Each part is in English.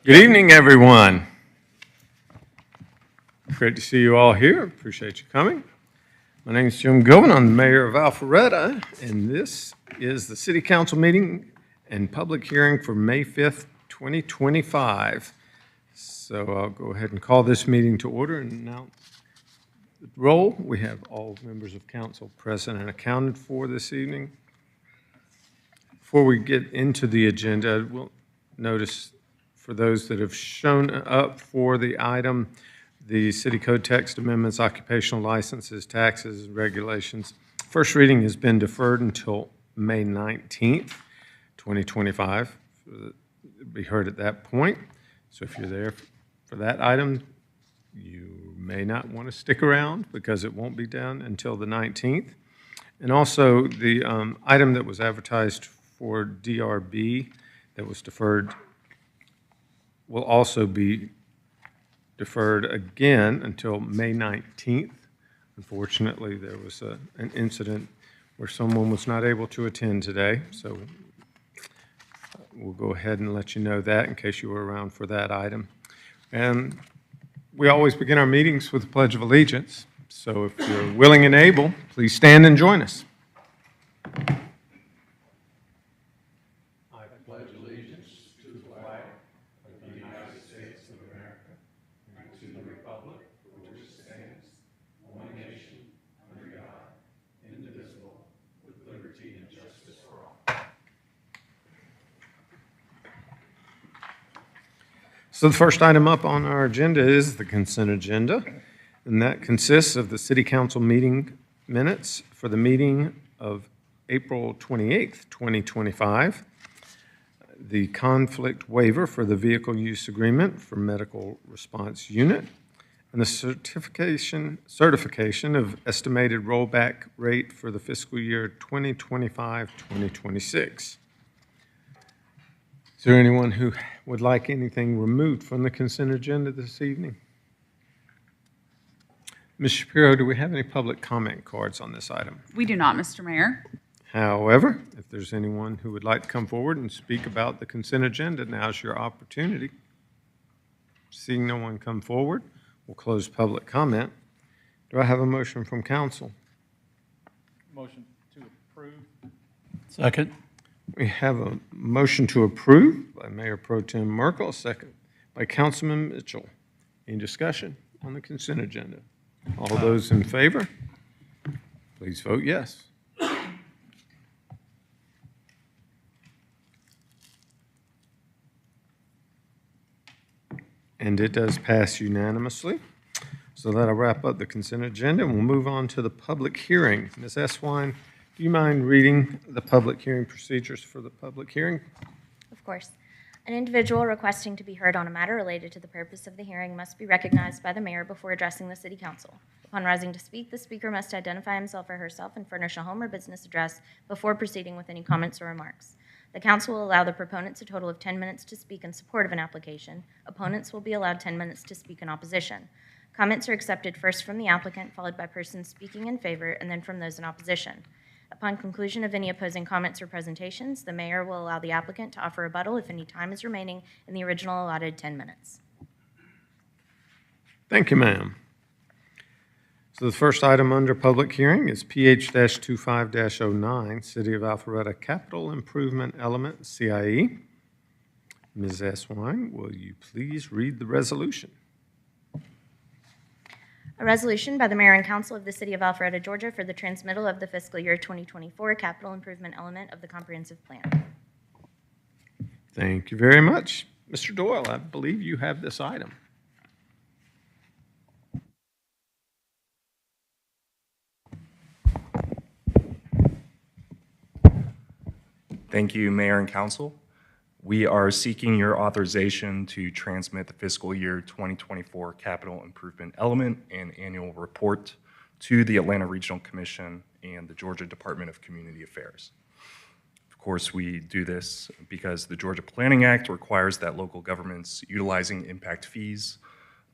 Good evening, everyone. Great to see you all here. Appreciate you coming. My name is Jim Govan. I'm the mayor of Alpharetta, and this is the city council meeting and public hearing for May 5th, 2025. So I'll go ahead and call this meeting to order and announce the roll. We have all members of council present and accounted for this evening. Before we get into the agenda, we'll notice for those that have shown up for the item, the city code text amendments, occupational licenses, taxes, and regulations. First reading has been deferred until May 19th, 2025. It'll be heard at that point. So if you're there for that item, you may not want to stick around because it won't be done until the 19th. And also the item that was advertised for DRB that was deferred will also be deferred again until May 19th. Unfortunately, there was an incident where someone was not able to attend today, so we'll go ahead and let you know that in case you were around for that item. And we always begin our meetings with the Pledge of Allegiance, so if you're willing and able, please stand and join us. So the first item up on our agenda is the consent agenda, and that consists of the city council meeting minutes for the meeting of April 28th, 2025, the conflict waiver for the vehicle use agreement for medical response unit, and the certification of estimated rollback rate for the fiscal year 2025-2026. Is there anyone who would like anything removed from the consent agenda this evening? Ms. Shapiro, do we have any public comment cards on this item? We do not, Mr. Mayor. However, if there's anyone who would like to come forward and speak about the consent agenda, now's your opportunity. Seeing no one come forward, we'll close public comment. Do I have a motion from council? Motion to approve. Second. We have a motion to approve by Mayor Pro Tem Merkel, a second by Councilman Mitchell. Any discussion on the consent agenda? All those in favor, please vote yes. And it does pass unanimously. So that'll wrap up the consent agenda, and we'll move on to the public hearing. Ms. Eswine, do you mind reading the public hearing procedures for the public hearing? Of course. An individual requesting to be heard on a matter related to the purpose of the hearing must be recognized by the mayor before addressing the city council. Upon rising to speak, the speaker must identify himself or herself and furnish a home or business address before proceeding with any comments or remarks. The council will allow the proponents a total of 10 minutes to speak in support of an application. Opponents will be allowed 10 minutes to speak in opposition. Comments are accepted first from the applicant, followed by persons speaking in favor, and then from those in opposition. Upon conclusion of any opposing comments or presentations, the mayor will allow the applicant to offer rebuttal if any time is remaining in the original allotted 10 minutes. Thank you, ma'am. So the first item under public hearing is PH-25-09, City of Alpharetta Capital Improvement Element, CIE. Ms. Eswine, will you please read the resolution? A resolution by the mayor and council of the city of Alpharetta, Georgia for the transmittal of the fiscal year 2024 capital improvement element of the comprehensive plan. Thank you very much. Mr. Doyle, I believe you have this item. Thank you, Mayor and Council. We are seeking your authorization to transmit the fiscal year 2024 capital improvement element and annual report to the Atlanta Regional Commission and the Georgia Department of Community Affairs. Of course, we do this because the Georgia Planning Act requires that local governments utilizing impact fees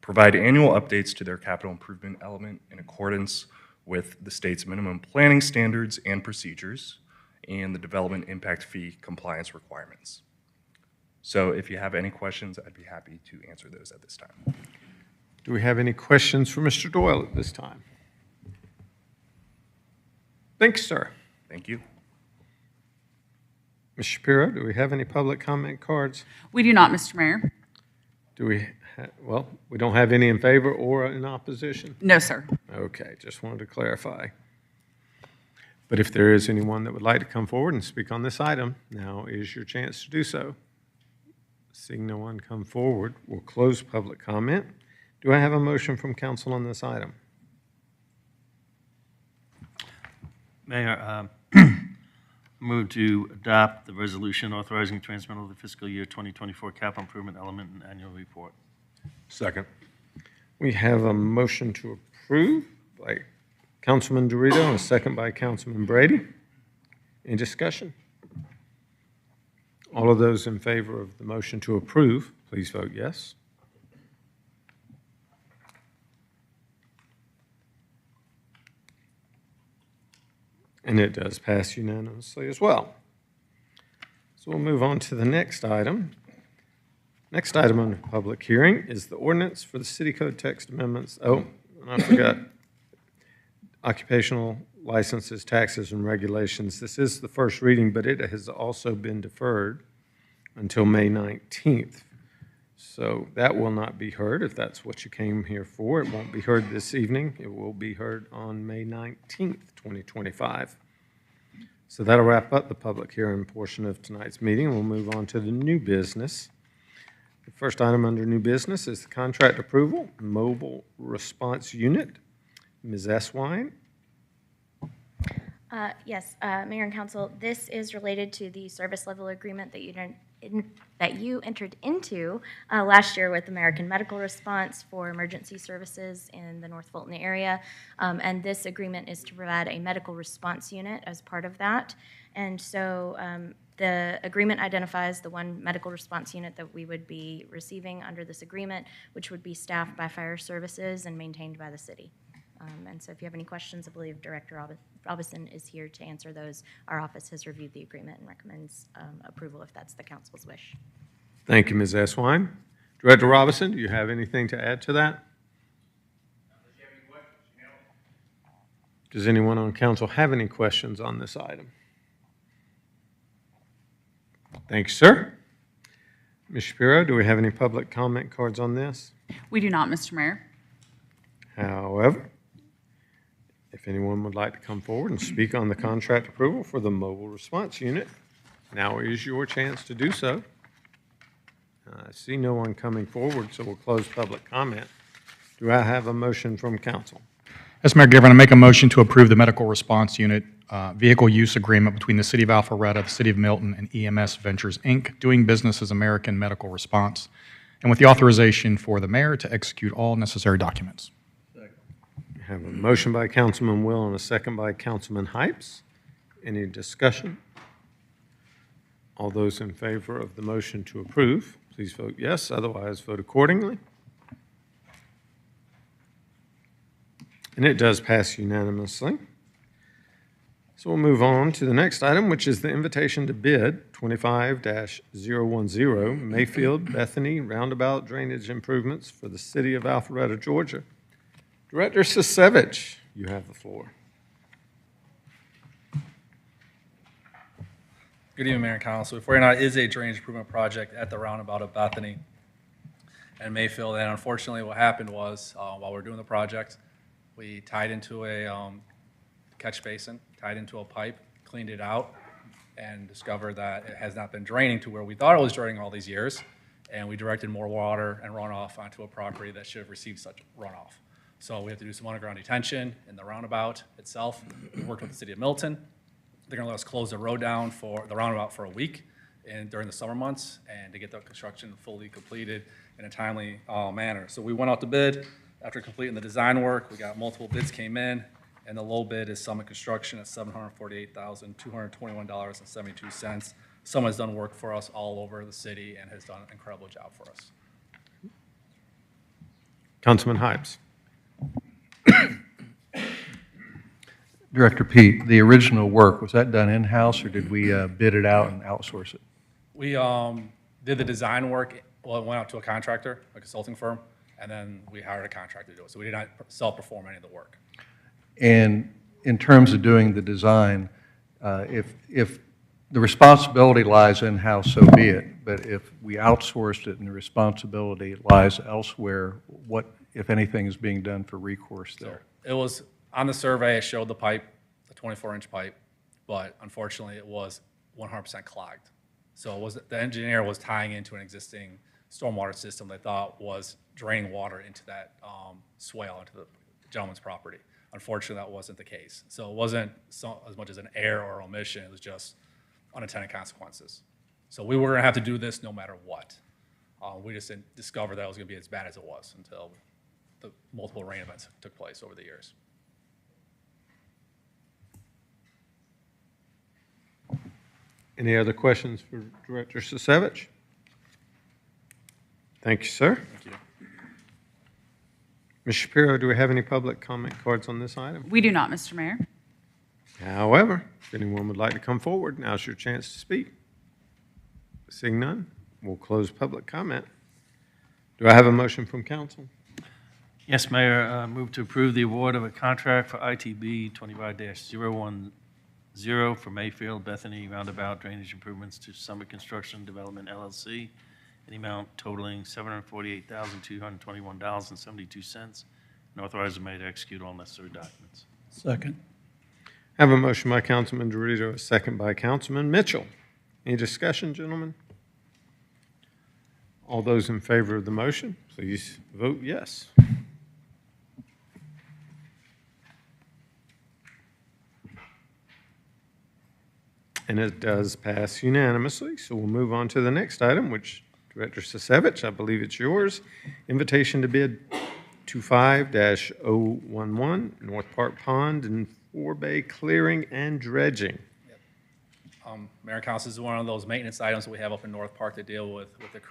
provide annual updates to their capital improvement element in accordance with the state's minimum planning standards and procedures and the development impact fee compliance requirements. So if you have any questions, I'd be happy to answer those at this time. Do we have any questions for Mr. Doyle at this time? Thanks, sir. Thank you. Ms. Shapiro, do we have any public comment cards? We do not, Mr. Mayor. Do we, well, we don't have any in favor or in opposition? No, sir. Okay, just wanted to clarify. But if there is anyone that would like to come forward and speak on this item, now is your chance to do so. Seeing no one come forward, we'll close public comment. Do I have a motion from council on this item? Mayor, move to adopt the resolution authorizing transmittal of the fiscal year 2024 capital improvement element and annual report. Second. We have a motion to approve by Councilman Dorito and a second by Councilman Brady. Any discussion? All of those in favor of the motion to approve, please vote yes. And it does pass unanimously as well. So we'll move on to the next item. Next item on the public hearing is the ordinance for the city code text amendments. Oh, and I forgot. Occupational licenses, taxes, and regulations. This is the first reading, but it has also been deferred until May 19th. So that will not be heard if that's what you came here for. It won't be heard this evening. It will be heard on May 19th, 2025. So that'll wrap up the public hearing portion of tonight's meeting. We'll move on to the new business. The first item under new business is the contract approval, mobile response unit. Ms. Eswine? Yes, Mayor and Council, this is related to the service level agreement that you entered into last year with American Medical Response for emergency services in the North Fulton area. And this agreement is to provide a medical response unit as part of that. And so the agreement identifies the one medical response unit that we would be receiving under this agreement, which would be staffed by fire services and maintained by the city. And so if you have any questions, I believe Director Robinson is here to answer those. Our office has reviewed the agreement and recommends approval if that's the council's wish. Thank you, Ms. Eswine. Director Robinson, do you have anything to add to that? Does anyone on council have any questions on this item? Thanks, sir. Ms. Shapiro, do we have any public comment cards on this? We do not, Mr. Mayor. However, if anyone would like to come forward and speak on the contract approval for the mobile response unit, now is your chance to do so. I see no one coming forward, so we'll close public comment. Do I have a motion from council? Yes, Mayor Giver, I make a motion to approve the medical response unit vehicle use agreement between the City of Alpharetta, the City of Milton, and EMS Ventures, Inc., doing business as American Medical Response, and with the authorization for the mayor to execute all necessary documents. I have a motion by Councilman Will and a second by Councilman Hypes. Any discussion? All those in favor of the motion to approve, please vote yes. Otherwise, vote accordingly. And it does pass unanimously. So we'll move on to the next item, which is the invitation to bid 25-010 Mayfield Bethany Roundabout Drainage Improvements for the City of Alpharetta, Georgia. Director Sisevich, you have the floor. Good evening, Mayor and Council. Before you know, it is a drainage improvement project at the roundabout of Bethany and Mayfield. And unfortunately, what happened was, while we were doing the project, we tied into a catch basin, tied into a pipe, cleaned it out, and discovered that it has not been draining to where we thought it was draining all these years. And we directed more water and runoff onto a property that should have received such runoff. So we have to do some underground detention in the roundabout itself. We worked with the City of Milton. They're gonna let us close the road down for the roundabout for a week during the summer months and to get the construction fully completed in a timely manner. So we went out to bid. After completing the design work, we got multiple bids came in, and the low bid is Summit Construction at $748,221.72. Summit has done work for us all over the city and has done an incredible job for us. Councilman Hypes. Director Pete, the original work, was that done in-house or did we bid it out and outsource it? We did the design work, well, it went out to a contractor, a consulting firm, and then we hired a contractor to do it. So we did not self-perform any of the work. And in terms of doing the design, if the responsibility lies in-house, so be it. But if we outsourced it and the responsibility lies elsewhere, what, if anything, is being done for recourse there? It was, on the survey, it showed the pipe, the 24-inch pipe, but unfortunately, it was 100% clogged. So it was, the engineer was tying into an existing stormwater system they thought was draining water into that swale, into the gentleman's property. Unfortunately, that wasn't the case. So it wasn't as much as an error or omission, it was just unintended consequences. So we were gonna have to do this no matter what. We just didn't discover that it was gonna be as bad as it was until the multiple rain events took place over the years. Any other questions for Director Sisevich? Thank you, sir. Thank you. Ms. Shapiro, do we have any public comment cards on this item? We do not, Mr. Mayor. However, if anyone would like to come forward, now's your chance to speak. Seeing none, we'll close public comment. Do I have a motion from council? Yes, Mayor, move to approve the award of a contract for ITB 25-010 for Mayfield Bethany Roundabout Drainage Improvements to Summit Construction Development LLC, in the amount totaling $748,221.72, and authorize the mayor to execute all necessary documents. Second. I have a motion by Councilman Dorito, a second by Councilman Mitchell. Any discussion, gentlemen? All those in favor of the motion, please vote yes. And it does pass unanimously, so we'll move on to the next item, which, Director Sisevich, I believe it's yours. Invitation to bid 25-011, North Park Pond and 4-Bay clearing and dredging. Mayor and Council, this is one of those maintenance items that we have up in North Park to deal with the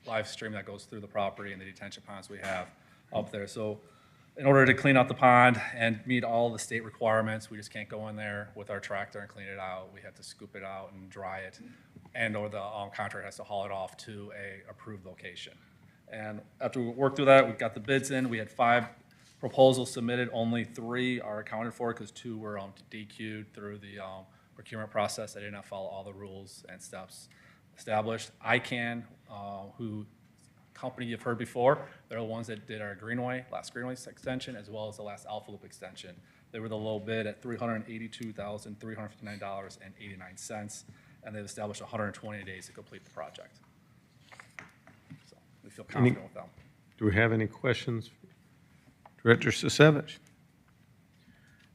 live stream that goes through the property and the detention ponds we have up there. So in order to clean out the pond and meet all the state requirements, we just can't go in there with our tractor and clean it out. We have to scoop it out and dry it, and or the contractor has to haul it off to a approved location. And after we worked through that, we got the bids in. We had 5 proposals submitted. Only 3 are accounted for because 2 were DQ'd through the procurement process. They did not follow all the rules and steps established. ICANN, who company you've heard before, they're the ones that did our last Greenway extension, as well as the last Alpha Loop extension. They were the low bid at $382,359.89, and they've established 120 days to complete the project. So we feel confident with them. Do we have any questions for Director Sisevich?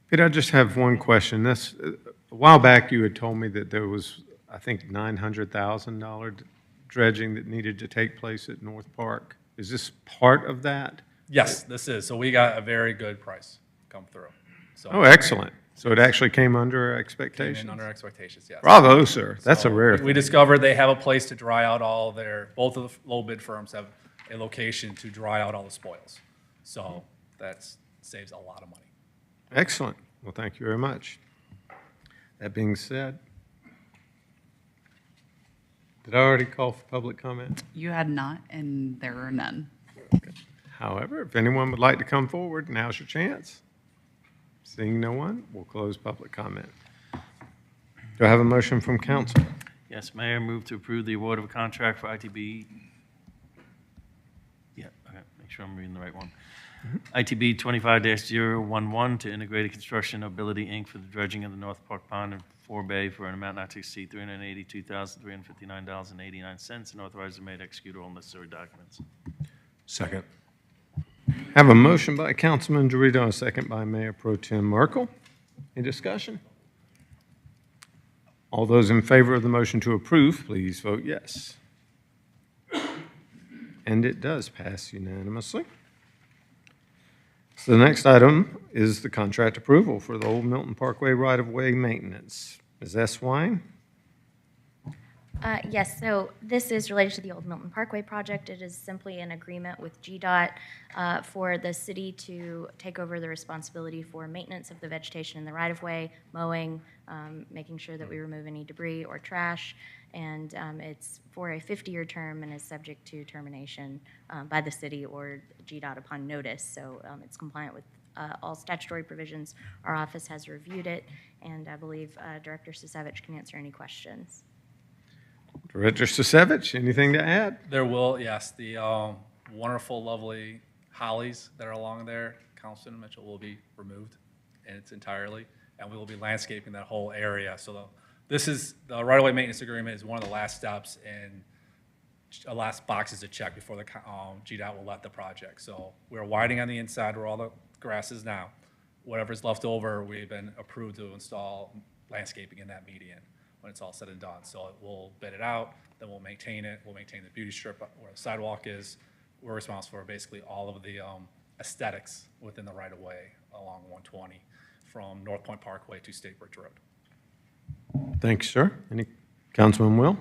Peter, I just have one question. A while back, you had told me that there was, I think, $900,000 dredging that needed to take place at North Park. Is this part of that? Yes, this is. So we got a very good price come through. So Oh, excellent. So it actually came under our came expectations? in under expectations, yes. Bravo, sir. That's a So rare we thing. discovered they have a place to dry out all both of the low bid firms have a location to dry out all the spoils. So that saves a lot of money. Excellent. Well, thank you very much. That being said, did I already call for public comment? You had not, and there are none. However, if anyone would like to come forward, now's your chance. Seeing no one, we'll close public comment. Do I have a motion from council? Yes, Mayor, move to approve the award of a contract for ITB. Yeah, okay, make sure I'm reading the right one. ITB 25-011 to Integrated Construction Ability, Inc. for the dredging of the North Park Pond and 4-Bay for an amount not to exceed $382,359.89, and authorize the mayor to execute all necessary documents. Second. Have a motion by Councilman Dorito, a second by Mayor Pro Tem Merkel. Any discussion? All those in favor of the motion to approve, please vote yes. And it does pass unanimously. So the next item is the contract approval for the Old Milton Parkway right-of-way maintenance. Ms. S. Wine? Yes, so this is related to the Old Milton Parkway project. It is simply an agreement with GDOT for the city to take over the responsibility for maintenance of the vegetation in the right-of-way, mowing, making sure that we remove any debris or trash, and it's for a 50-year term and is subject to termination by the city or GDOT upon notice. So it's compliant with all statutory provisions. Our office has reviewed it, and I believe Director Sisevich can answer any questions. Director Sisevich, anything to add? There will, yes, the wonderful, lovely hollies that are along there, Councilman Mitchell, will be removed in its entirely, and we will be landscaping that whole area. So the right-of-way maintenance agreement is one of the last steps and last boxes to check before the GDOT will let the project. So we're widening on the inside where all the grass is now. Whatever's left over, we've been approved to install landscaping in that median when it's all said and done. So we'll bid it out, then we'll maintain it. We'll maintain the beauty strip where the sidewalk is. We're responsible for basically all of the aesthetics within the right-of-way along 120 from North Point Parkway to State Bridge Road. Thanks, sir. Any, Councilman Will?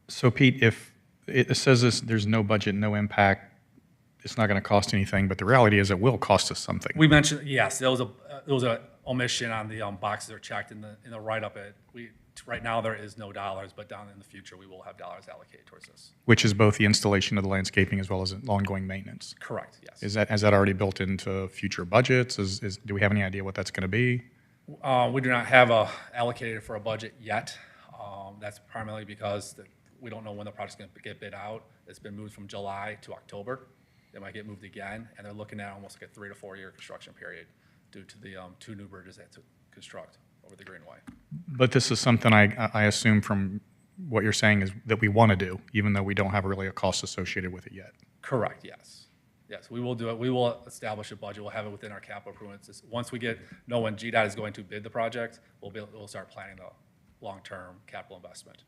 So Pete, if it says there's no budget, no impact, it's not going to cost anything, but the reality is it will cost us something. We mentioned, yes, there was a omission on the boxes that are checked in the write-up. Right now, there is no dollars, but down in the future, we will have dollars allocated towards this. Which is both the installation of the landscaping as well as ongoing maintenance. Correct, yes. Is that already built into future budgets? Do we have any idea what that's going to be? We do not have allocated for a budget yet. That's primarily because we don't know when the project's going to get bid out. It's been moved from July to October. It might get moved again, and they're looking at almost like a 3 to 4 year construction period due to the 2 new bridges they have to construct over the Greenway. But this is something I assume from what you're saying is that we want to do, even though we don't have really a cost associated with it yet. Correct, yes. Yes, we will do it. We will establish a budget. We'll have it within our capital improvements. Once we know when GDOT is going to bid the project, we'll start planning the long-term capital investment.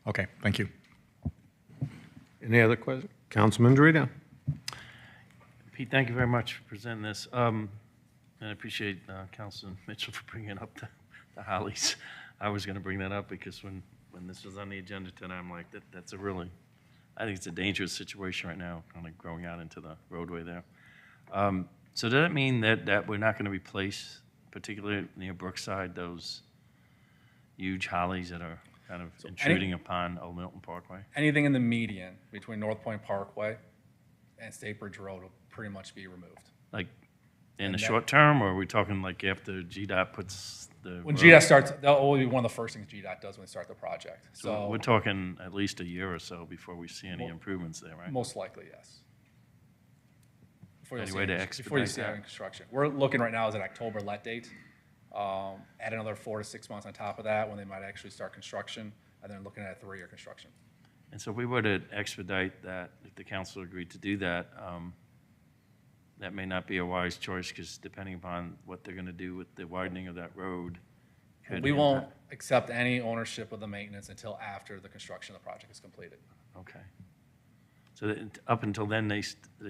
Okay, thank you. Any other questions? Councilman Dorito? Pete, thank you very much for presenting this. And I appreciate Councilman Mitchell for bringing up the hollies. I was going to bring that up because when this was on the agenda tonight, I'm like, that's a really, I think it's a dangerous situation right now, kind of growing out into the roadway there. So does that mean that we're not going to replace, particularly near Brookside, those huge hollies that are kind of intruding upon Old Milton Parkway? Anything in the median between North Point Parkway and State Bridge Road will pretty much be removed. Like in the short term, or are we talking like after GDOT puts the When road- GDOT starts, that will be one of the first things GDOT does when they start the project. So we're talking at least a year or so before we see any improvements there, right? Most likely, yes. Before you'll Any see way to any- before you see expedite any that? construction. We're looking right now is an October let date. Add another 4 to 6 months on top of that when they might actually start construction, and then looking at a 3 year construction. And so if we were to expedite that, if the council agreed to do that, that may not be a wise choice because depending upon what they're going to do with the widening of that road. could We won't impact- accept any ownership of the maintenance until after the construction of the project is completed. Okay. So that up until then, they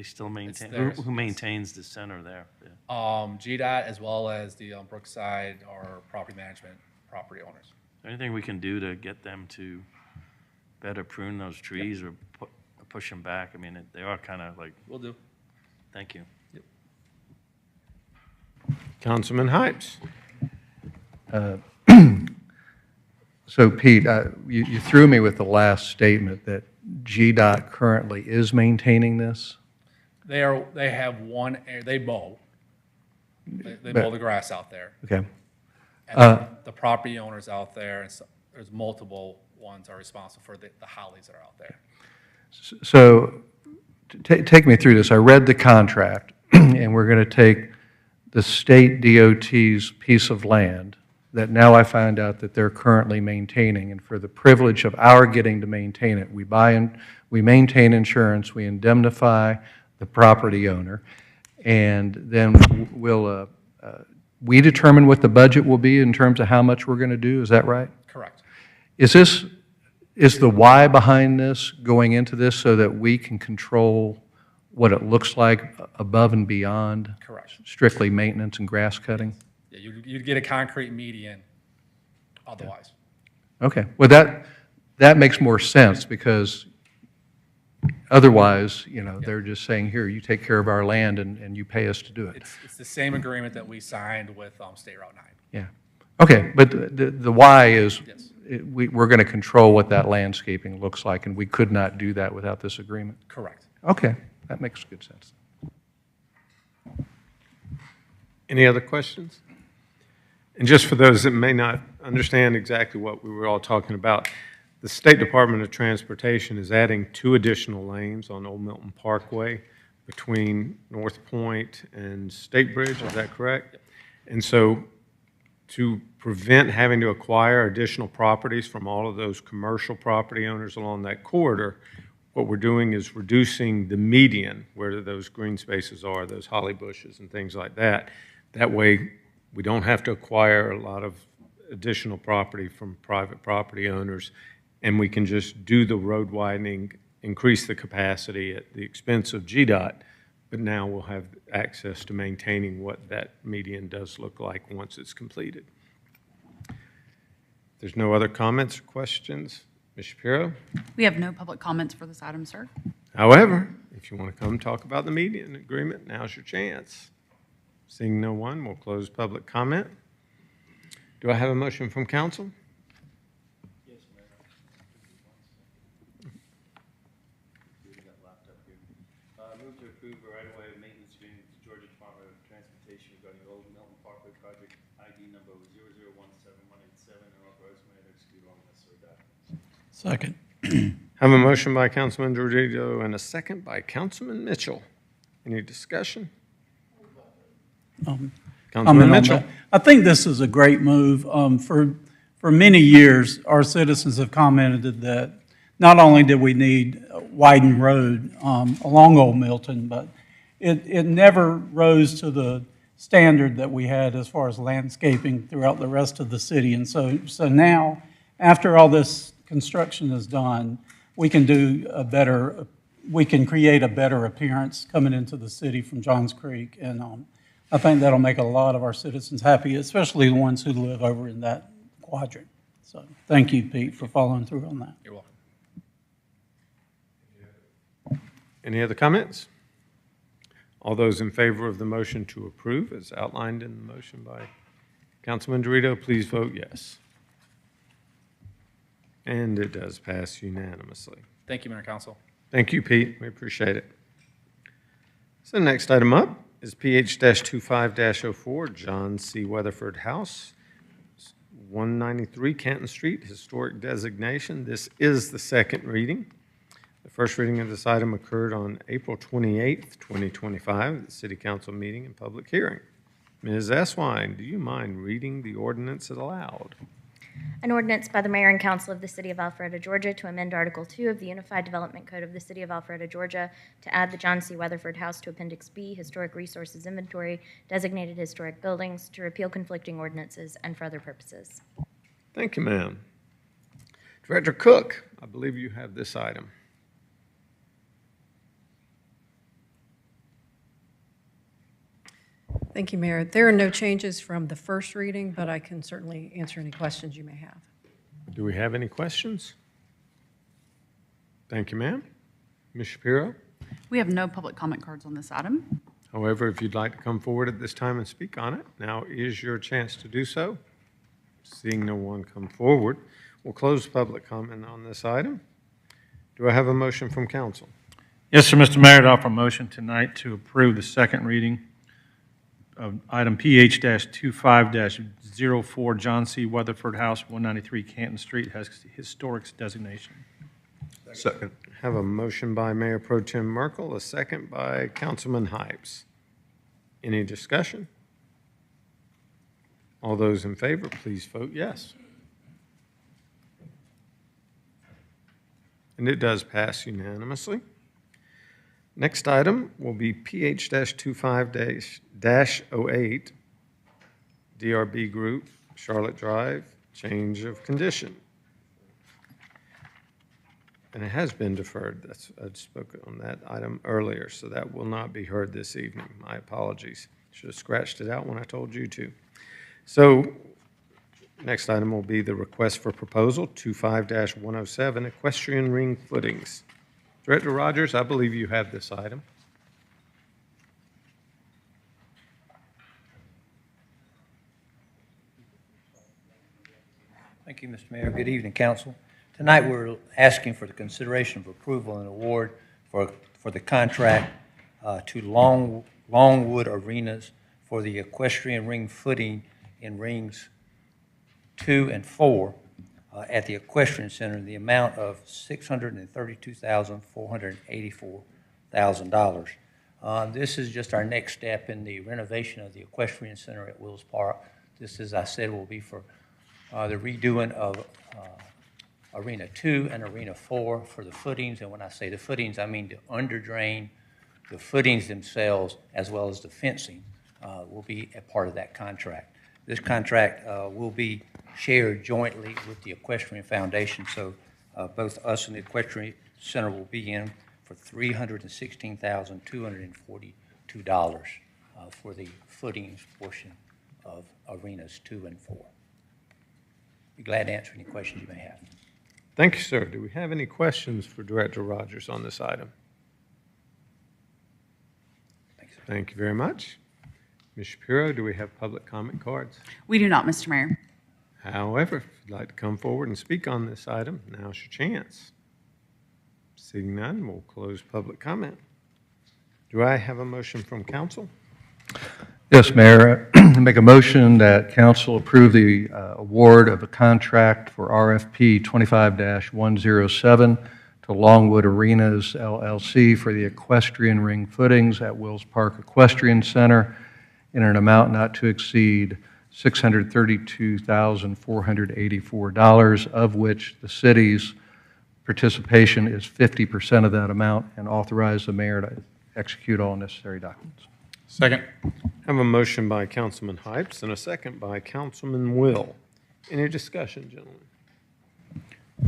still maintain, theirs, who yes. maintains the center there? Yeah. GDOT as well as the Brookside or property management property owners. Anything we can do to get them to better prune those trees or push them back? I mean, they are kind of like, Will do. thank you. Councilman Hypes? So Pete, you threw me with the last statement that GDOT currently is maintaining this? They have one, they mow. They mow the grass out there. Okay. And the property owners out there, and there's multiple ones are responsible for the hollies that are out there. So take me through this. I read the contract, and we're going to take the state DOT's piece of land that now I find out that they're currently maintaining, and for the privilege of our getting to maintain it, we maintain insurance, we indemnify the property owner, and then we determine what the budget will be in terms of how much we're going to do. Is that right? Correct. Is the why behind this going into this so that we can control what it looks like above and beyond Correct. strictly maintenance and grass cutting? Yeah, you'd get a concrete median otherwise. Okay, well, that makes more sense because otherwise, they're just saying, here, you take care of our land and you pay us to do it. It's the same agreement that we signed with State Route 9. Yeah, Okay, but the why is, Yes. we're going to control what that landscaping looks like, and we could not do that without this agreement? Correct. Okay, that makes good sense. Any other questions? And just for those that may not understand exactly what we were all talking about, the State Department of Transportation is adding 2 additional lanes on Old Milton Parkway between North Point and State Bridge, is that correct? And so to prevent having to acquire additional properties from all of those commercial property owners along that corridor, what we're doing is reducing the median where those green spaces are, those holly bushes and things like that. That way, we don't have to acquire a lot of additional property from private property owners, and we can just do the road widening, increase the capacity at the expense of GDOT, but now we'll have access to maintaining what that median does look like once it's completed. There's no other comments or questions? Ms. Shapiro? We have no public comments for this item, sir. However, if you want to come talk about the median agreement, now's your chance. Seeing no one, we'll close public comment. Do I have a motion from council? Yes, Mayor. Move to approve a right-of-way maintenance agreement with Georgia Department of Transportation regarding Old Milton Parkway project ID number 0017187 and authorize mayor to execute all necessary documents. Second. Have a motion by Councilman Dorito and a second by Councilman Mitchell. Any discussion? Councilman Comment on Mitchell? that. I think this is a great move. For many years, our citizens have commented that not only did we need a widened road along Old Milton, but it never rose to the standard that we had as far as landscaping throughout the rest of the city. And so now, after all this construction is done, we can create a better appearance coming into the city from Johns Creek. And I think that'll make a lot of our citizens happy, especially the ones who live over in that quadrant. So thank you, Pete, for following through on that. You're welcome. Any other comments? All those in favor of the motion to approve as outlined in the motion by Councilman Dorito, please vote yes. And it does pass unanimously. Thank you, Mayor and Council. Thank you, Pete. We appreciate it. So the next item up is PH-25-04, John C. Weatherford House, 193 Canton Street, historic designation. This is the second reading. The first reading of this item occurred on April 28th, 2025, at the City Council meeting and public hearing. Ms. Eswine, do you mind reading the ordinance aloud? An ordinance by the Mayor and Council of the City of Alpharetta, Georgia, to amend Article 2 of the Unified Development Code of the City of Alpharetta, Georgia, to add the John C. Weatherford House to Appendix B, Historic Resources Inventory, designated historic buildings, to repeal conflicting ordinances, and for other purposes. Thank you, ma'am. Director Cook, I believe you have this item. Thank you, Mayor. There are no changes from the first reading, but I can certainly answer any questions you may have. Do we have any questions? Thank you, ma'am. Ms. Shapiro? We have no public comment cards on this item. However, if you'd like to come forward at this time and speak on it, now is your chance to do so. Seeing no one come forward, we'll close public comment on this item. Do I have a motion from council? Yes, sir, Mr. Mayor, I'd offer a motion tonight to approve the second reading of item PH-25-04, John C. Weatherford House, 193 Canton Street, has historic designation. Second. Have a motion by Mayor Pro Tem Merkel, a second by Councilman Hypes. Any discussion? All those in favor, please vote yes. And it does pass unanimously. Next item will be PH-25-08, DRB Group, Charlotte Drive, change of condition. And it has been deferred. I'd spoken on that item earlier, so that will not be heard this evening. My apologies. Should have scratched it out when I told you to. So next item will be the request for proposal 25-107, equestrian ring footings. Director Rogers, I believe you have this item. Thank you, Mr. Mayor. Good evening, council. Tonight, we're asking for the consideration of approval and award for the contract to Longwood Arenas for the equestrian ring footing in rings 2 and 4 at the Equestrian Center in the amount of $632,484,000. This is just our next step in the renovation of the Equestrian Center at Wills Park. This, as I said, will be for the redoing of Arena 2 and Arena 4 for the footings. And when I say the footings, I mean the under drain, the footings themselves, as well as the fencing will be a part of that contract. This contract will be shared jointly with the Equestrian Foundation, so both us and the Equestrian Center will be in for $316,242 for the footings portion of Arenas 2 and 4. Be glad to answer any questions you may have. Thank you, sir. Do we have any questions for Director Rogers on this item? Thanks, sir. Thank you very much. Ms. Shapiro, do we have public comment cards? We do not, Mr. Mayor. However, if you'd like to come forward and speak on this item, now's your chance. Seeing none, we'll close public comment. Do I have a motion from council? Yes, Mayor. Make a motion that council approve the award of a contract for RFP 25-107 to Longwood Arenas LLC for the equestrian ring footings at Wills Park Equestrian Center in an amount not to exceed $632,484, of which the city's participation is 50% of that amount, and authorize the mayor to execute all necessary documents. Second. I have a motion by Councilman Hypes and a second by Councilman Will. Any discussion, gentlemen?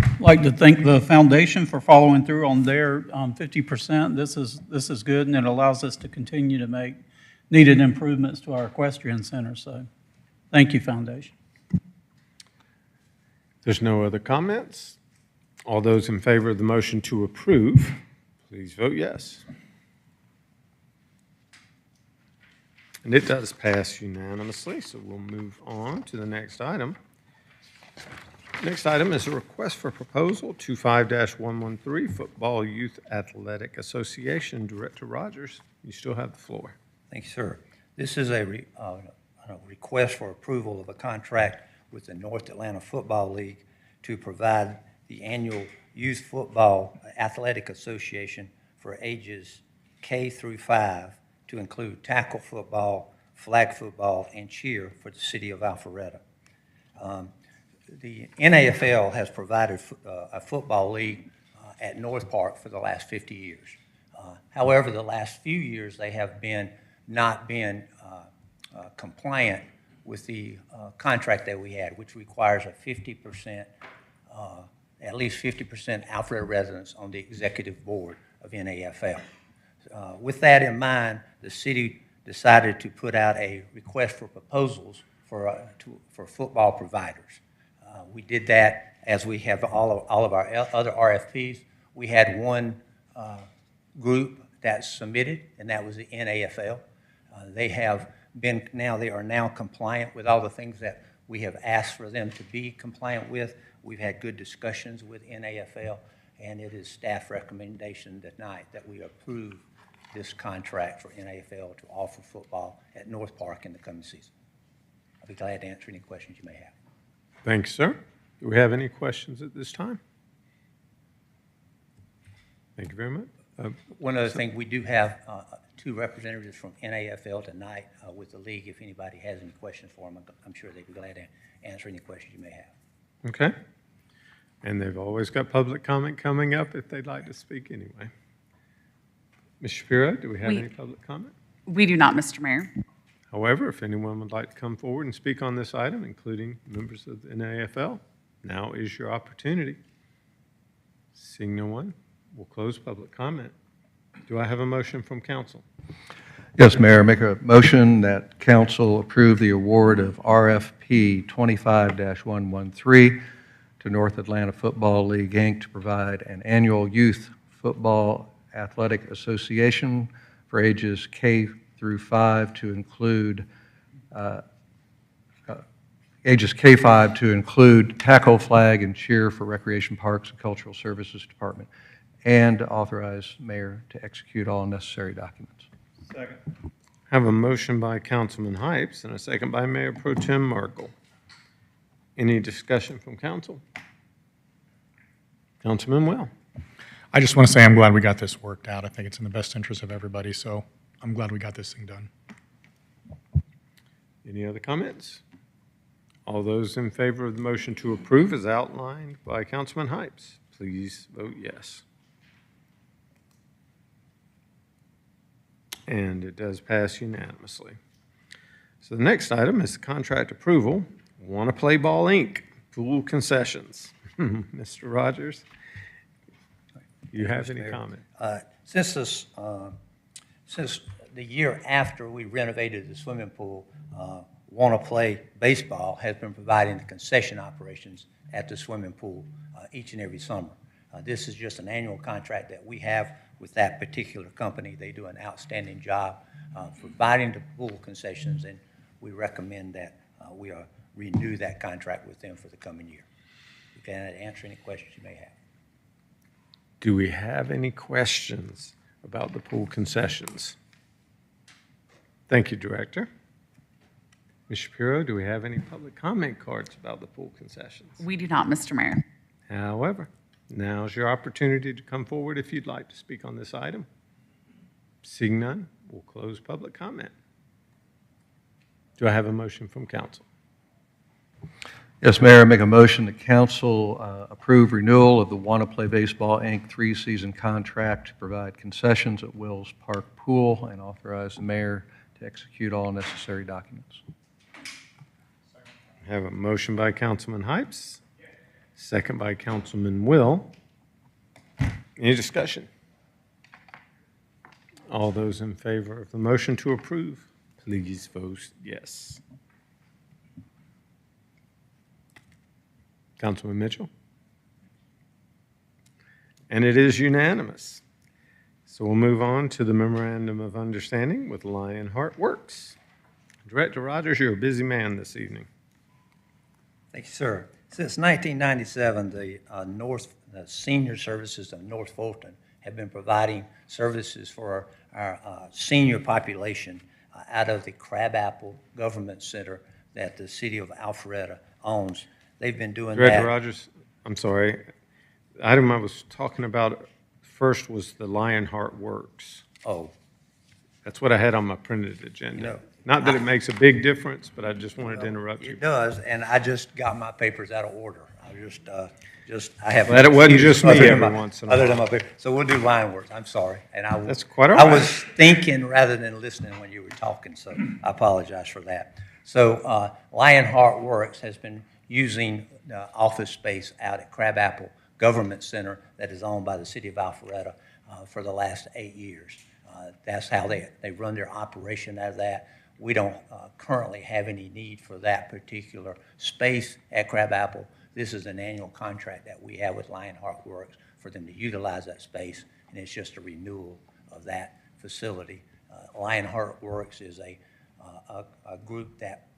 I'd like to thank the foundation for following through on their 50%. This is good, and it allows us to continue to make needed improvements to our equestrian center. So thank you, foundation. There's no other comments. All those in favor of the motion to approve, please vote yes. And it does pass unanimously, so we'll move on to the next item. Next item is a request for proposal 25-113, Football Youth Athletic Association. Director Rogers, you still have the floor. Thank you, sir. This is a request for approval of a contract with the North Atlanta Football League to provide the annual Youth Football Athletic Association for ages K through 5 to include tackle football, flag football, and cheer for the city of Alpharetta. The NAFL has provided a football league at North Park for the last 50 years. However, the last few years, they have not been compliant with the contract that we had, which requires a 50%, at least 50% Alpharetta residents on the executive board of NAFL. With that in mind, the city decided to put out a request for proposals for football providers. We did that as we have all of our other RFPs. We had one group that submitted, and that was the NAFL. They are now compliant with all the things that we have asked for them to be compliant with. We've had good discussions with NAFL, and it is staff recommendation tonight that we approve this contract for NAFL to offer football at North Park in the coming season. I'll be glad to answer any questions you may have. Thanks, sir. Do we have any questions at this time? Thank you very much. One other thing, we do have two representatives from NAFL tonight with the league. If anybody has any questions for them, I'm sure they'd be glad to answer any questions you may have. Okay. And they've always got public comment coming up if they'd like to speak anyway. Ms. Shapiro, do we have any public comment? We do not, Mr. Mayor. However, if anyone would like to come forward and speak on this item, including members of the NAFL, now is your opportunity. Seeing no one, we'll close public comment. Do I have a motion from council? Yes, Mayor. Make a motion that council approve the award of RFP 25-113 to North Atlanta Football League, Inc. to provide an annual youth football athletic association for ages K through 5 to include ages K-5 to include tackle, flag, and cheer for Recreation Parks and Cultural Services Department, and authorize mayor to execute all necessary documents. Have a motion by Councilman Hypes and a second by Mayor Pro Tem Markle. Any discussion from council? Councilman Will. I just want to say I'm glad we got this worked out. I think it's in the best interest of everybody, so I'm glad we got this thing done. Any other comments? All those in favor of the motion to approve as outlined by Councilman Hypes, please vote yes. And it does pass unanimously. So the next item is the contract approval. Wanna Play Ball, Inc., pool concessions. Mr. Rogers, you have any comment? Since the year after we renovated the swimming pool, Wanna Play Baseball has been providing the concession operations at the swimming pool each and every summer. This is just an annual contract that we have with that particular company. They do an outstanding job providing the pool concessions, and we recommend that we renew that contract with them for the coming year. We can answer any questions you may have. Do we have any questions about the pool concessions? Thank you, Director. Ms. Shapiro, do we have any public comment cards about the pool concessions? We do not, Mr. Mayor. However, now's your opportunity to come forward if you'd like to speak on this item. Seeing none, we'll close public comment. Do I have a motion from council? Yes, Mayor, I make a motion that council approve renewal of the Wanna Play Baseball, Inc. 3-season contract to provide concessions at Wills Park Pool and authorize the mayor to execute all necessary documents. I have a motion by Councilman Hypes, second by Councilman Will. Any discussion? All those in favor of the motion to approve, please vote yes. Councilman Mitchell? And it is unanimous. So we'll move on to the Memorandum of Understanding with Lionheart Works. Director Rogers, you're a busy man this evening. Thank you, sir. Since 1997, the senior services of North Fulton have been providing services for our senior population out of the Crabapple Government Center that the city of Alpharetta owns. They've been doing that. Director Rogers, I'm sorry. The item I was talking about first was the Lionheart Works. Oh, That's what I had on my printed agenda. No. Not that it makes a big difference, but I just wanted to interrupt you. it does, and I just got my papers out of order. I have. Glad it wasn't just me other than every my- once in a Other than while. my paper. So we'll do line work. I'm sorry. And I. That's quite all I right. was thinking rather than listening when you were talking, so I apologize for that. So Lionheart Works has been using office space out at Crabapple Government Center that is owned by the city of Alpharetta for the last 8 years. That's how they run their operation out of that. We don't currently have any need for that particular space at Crabapple. This is an annual contract that we have with Lionheart Works for them to utilize that space, and it's just a renewal of that facility. Lionheart Works is a group that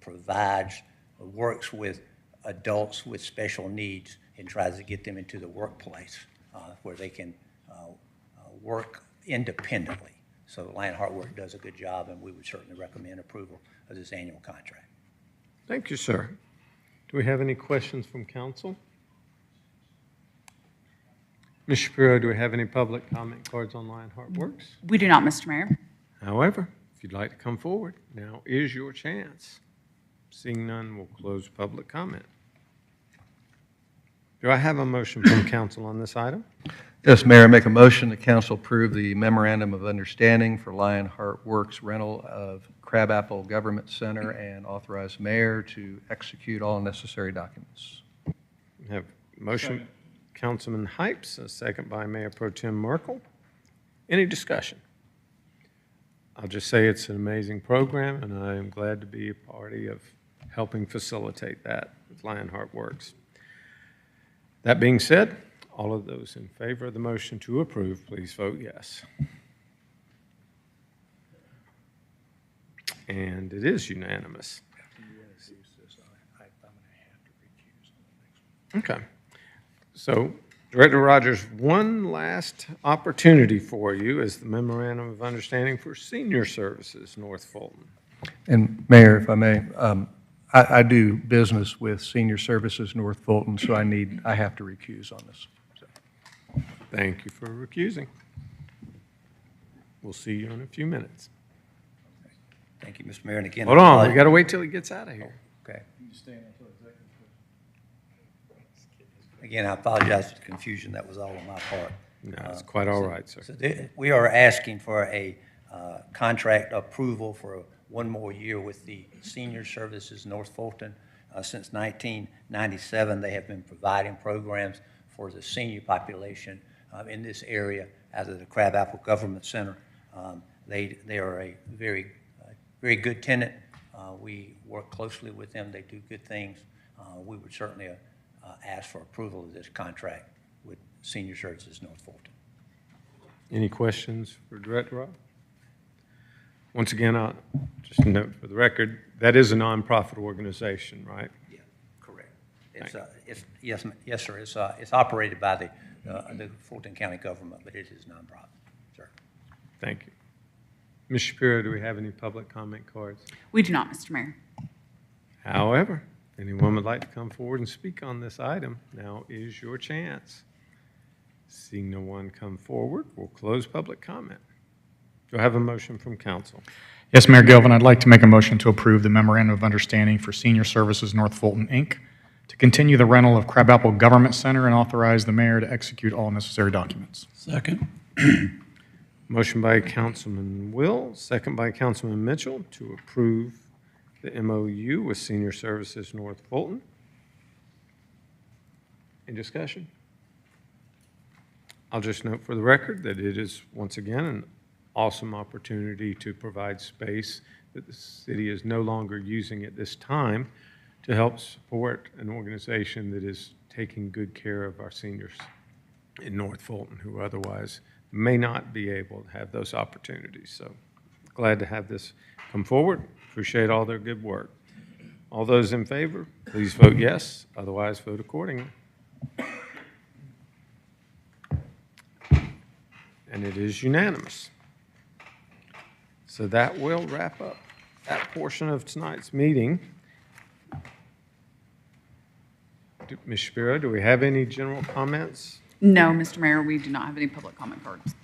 works with adults with special needs and tries to get them into the workplace where they can work independently. So Lionheart Work does a good job, and we would certainly recommend approval of this annual contract. Thank you, sir. Do we have any questions from council? Ms. Shapiro, do we have any public comment cards on Lionheart Works? We do not, Mr. Mayor. However, if you'd like to come forward, now is your chance. Seeing none, we'll close public comment. Do I have a motion from council on this item? Yes, Mayor, I make a motion that council approve the memorandum of understanding for Lionheart Works rental of Crabapple Government Center and authorize mayor to execute all necessary documents. We have motion, Councilman Hypes, a second by Mayor Pro Tem Merkel. Any discussion? I'll just say it's an amazing program, and I am glad to be a party of helping facilitate that with Lionheart Works. That being said, all of those in favor of the motion to approve, please vote yes. And it is unanimous. Okay. So, Director Rogers, one last opportunity for you is the Memorandum of Understanding for Senior Services, North Fulton. And Mayor, if I may, I do business with Senior Services North Fulton, so I have to recuse on this. So. Thank you for recusing. We'll see you in a few minutes. Thank you, Mr. Mayor, and again. Hold on, we got to wait till he gets out of here. Okay. Again, I apologize for the confusion. That was all on my part. No, it's quite all right, sir. So we are asking for a contract approval for one more year with the Senior Services North Fulton. Since 1997, they have been providing programs for the senior population in this area out of the Crabapple Government Center. They are a very good tenant. We work closely with them. They do good things. We would certainly ask for approval of this contract with Senior Services North Fulton. Any questions for Director Rob? Once again, I'll just note for the record, that is a nonprofit organization, right? Yeah, correct. Yes, sir. It's operated by the Fulton County government, but it is nonprofit, sir. Thank you. Ms. Shapiro, do we have any public comment cards? We do not, Mr. Mayor. However, if anyone would like to come forward and speak on this item, now is your chance. Seeing no one come forward, we'll close public comment. Do I have a motion from council? Yes, Mayor Gilvin, I'd like to make a motion to approve the Memorandum of Understanding for Senior Services North Fulton, Inc., to continue the rental of Crabapple Government Center and authorize the mayor to execute all necessary documents. Second. Motion by Councilman Will, second by Councilman Mitchell to approve the MOU with Senior Services North Fulton. Any discussion? I'll just note for the record that it is, once again, an awesome opportunity to provide space that the city is no longer using at this time to help support an organization that is taking good care of our seniors in North Fulton who otherwise may not be able to have those opportunities. So glad to have this come forward. Appreciate all their good work. All those in favor, please vote yes. Otherwise, vote accordingly. And it is unanimous. So that will wrap up that portion of tonight's meeting. Ms. Shapiro, do we have any general comments? No, Mr. Mayor, we do not have any public comment cards.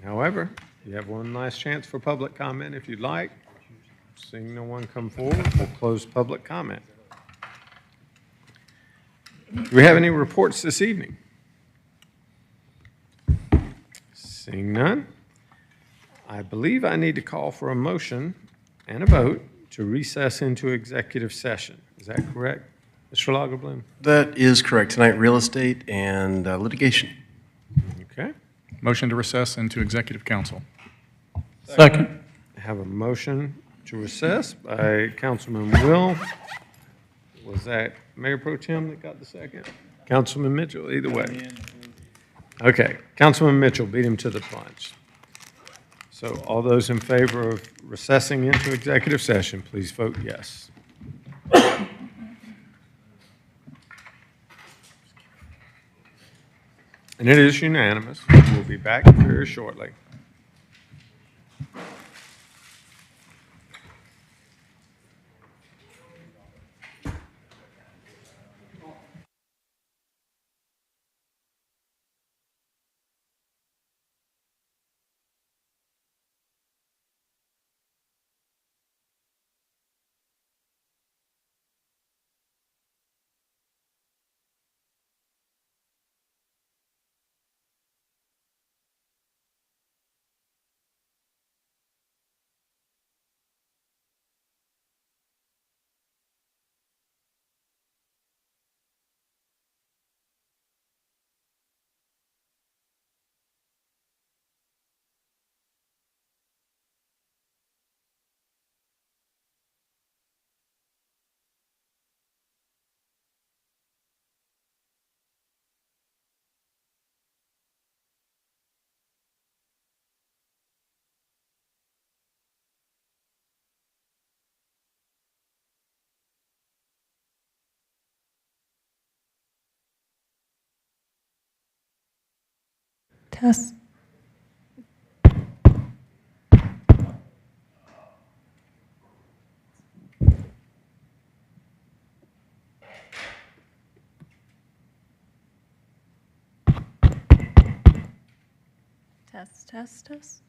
However, you have one last chance for public comment if you'd like. Seeing no one come forward, we'll close public comment. Do we have any reports this evening? Seeing none, I believe I need to call for a motion and a vote to recess into executive session. Is that correct, Mr. Lagerbloom? That is correct. Tonight, real estate and litigation. Okay. Motion to recess into executive council. Second. I have a motion to recess by Councilman Will. Was that Mayor Pro Tem that got the second? Councilman Mitchell, either way. Okay, Councilman Mitchell beat him to the punch. So all those in favor of recessing into executive session, please vote yes. And it is unanimous. We'll be back very shortly. Test. Test, test, test.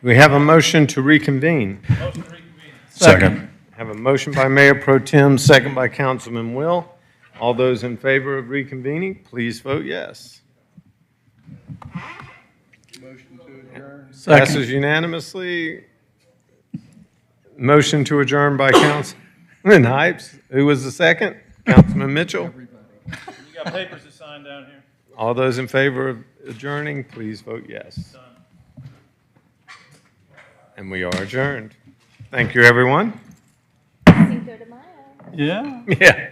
We have a motion to reconvene. Second. Have a motion by Mayor Pro Tem, second by Councilman Will. All those in favor of reconvening, please vote yes. Passes unanimously. Motion to adjourn by Councilman Hypes. Who was the second? Councilman Mitchell. You got papers to sign down here. All those in favor of adjourning, please vote yes. And we are adjourned. Thank you, everyone. Cinco de Mayo. Yeah. Yeah.